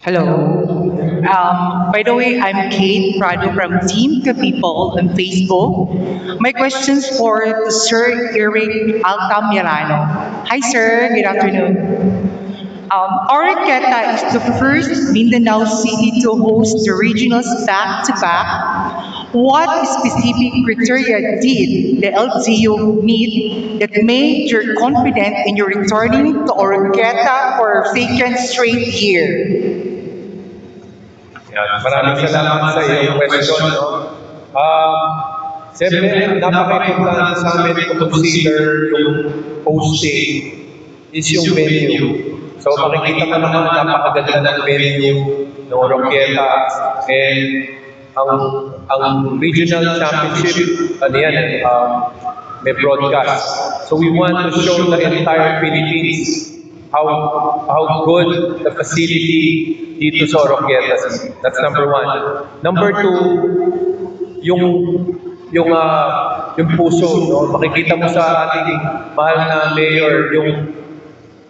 Hello. By the way, I'm Kate Prado from Team People on Facebook. My question's for to Sir Eric Altamirano. Hi, sir. Good afternoon. Oroqueta is the first Mindanao city to host the regionals back-to-back. What specific criteria did the LGU meet that made you confident in your returning to Oroqueta for a second straight year? Yan. Maraming salamat sa iyong question. No? Um, Siyempre, napaka-importante sa amin to consider yung hosting is yung venue. So makikita mo naman napakaganda ng venue ng Oroquieta and ang regional championship, ano yan, may broadcast. So we want to show the entire Philippines how good the facility dito sa Oroquieta. That's number one. Number two, yung yung puso, no? Makikita mo sa ating mahal na mayor, yung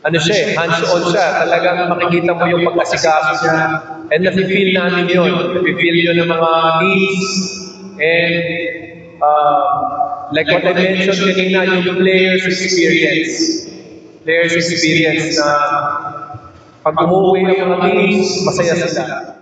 ano siya, hands-on siya. Talagang makikita mo yung pagkasikaso niya. And nafe-feel namin yun. Nafe-feel yun ng mga needs. And like what I mentioned kanina, yung players experience. Players experience na pag umuwi ng mga needs, masaya sila.